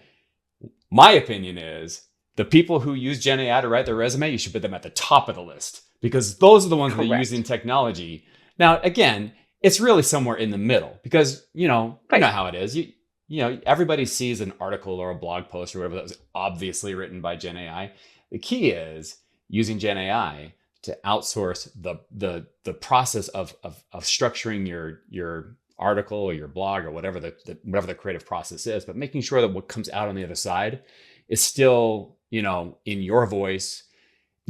my opinion is the people who use Gen AI to write their resume, you should put them at the top of the list, because those are the ones that are using Correct. technology. Now, again, it's really somewhere in the middle, because you know Right. how it is. Everybody sees an article or a blog post or whatever that was obviously written by Gen AI. The key is using Gen AI to outsource the process of structuring your article or your blog or whatever whatever the creative process is, but making sure that what comes out on the other side is still, in your voice.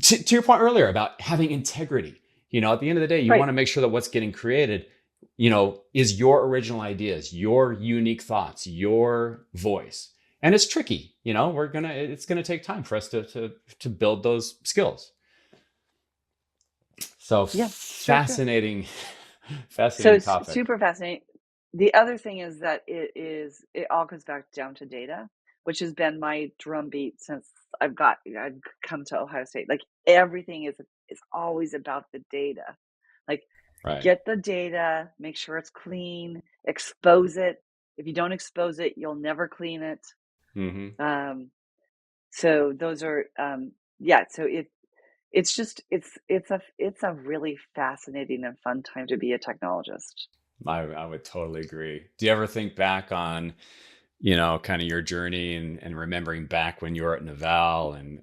To your point earlier about having integrity, at the end of the day, you want Right. to make sure that what's getting created, is your original ideas, your unique thoughts, your voice. And it's tricky, it's gonna take time for us to build those skills. So Yeah, sure, sure. fascinating, So fascinating it's topic. super fascinating. The other thing is that it all goes back down to data, which has been my drumbeat since I've come to Ohio State. Like everything is always about the data. Like Right. get the data, make sure it's clean, expose it. If you don't expose it, you'll never clean it. Mm-hmm. Um, so those are yeah, so it's a really fascinating and fun time to be a technologist. I would totally agree. Do you ever think back on, kind of your journey and remembering back when you were at Naval and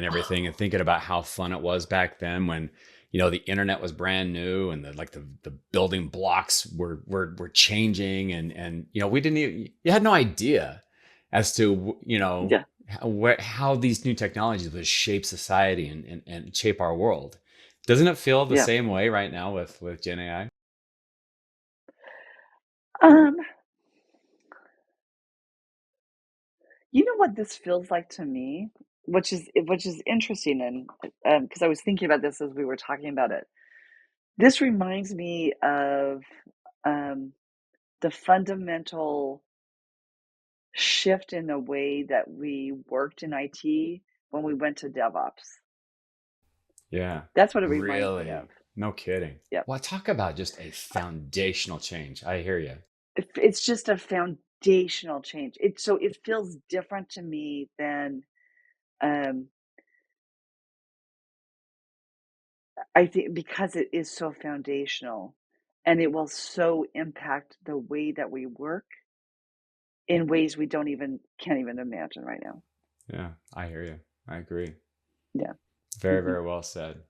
everything and thinking about how fun it was back then when, the internet was brand new and the building blocks were changing and we didn't even, you had no idea as to, Yeah, how these new technologies would shape society and shape our world. Doesn't it feel the yeah. same way right now with Gen AI? Um, you know what this feels like to me, which is interesting, and because I was thinking about this as we were talking about it. This reminds me of um, the fundamental shift in the way that we worked in IT when we went to DevOps. Yeah, That's what it reminds me of. really. No kidding. Yep. Well, talk about just a foundational change. I hear you. It's just a foundational change. It feels different to me than um, I think because it is so foundational, and it will so impact the way that we work in ways we don't even can't even imagine right now. Yeah, I hear you. I agree. Yeah. Very, Hmm. very well said.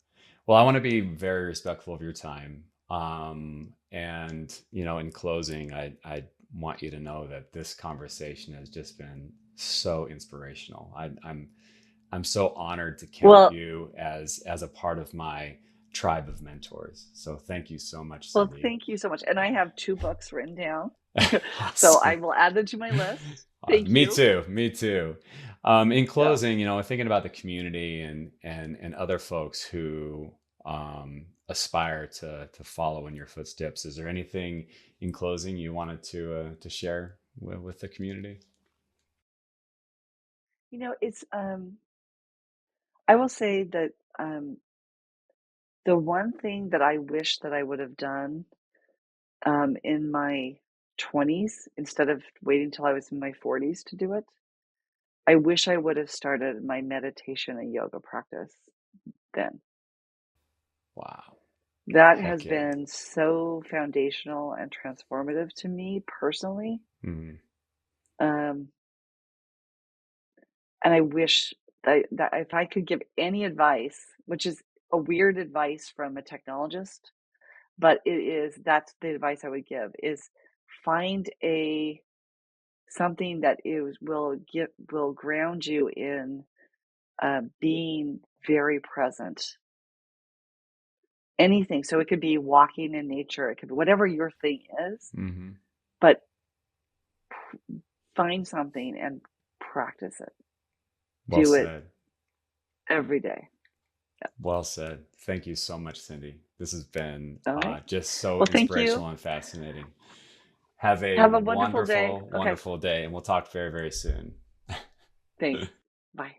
Well, I want to be very respectful of your time. And in closing, I want you to know that this conversation has just been so inspirational. I'm so honored to count Well, you as a part of my tribe of mentors. So thank you so much, well, Cindy. thank you so much. And I have two books written down, so I Awesome. will add them to my list. Thank Me you. too. Me too. In Yeah. closing, thinking about the community and other folks who aspire to follow in your footsteps. Is there anything in closing you wanted to share with the community? It's I will say that the one thing that I wish that I would have done in my 20s instead of waiting till I was in my 40s to do it, I wish I would have started my meditation and yoga practice then. Wow. That has Heck yeah. been so foundational and transformative to me personally. Mhm. Um, and I wish that if I could give any advice, which is a weird advice from a technologist, but that's the advice I would give is find a something that is will ground you in being very present. Anything. So it could be walking in nature. It could be whatever your thing is, Mhm. but find something and practice it. Well Do it said. every day. Yeah. Well said. Thank you so much, Cindy. This has been All right. just so Well, thank you. inspirational and fascinating. Have a Have a wonderful day. wonderful, Okay. wonderful day, and we'll talk very, very soon. Thanks. Bye.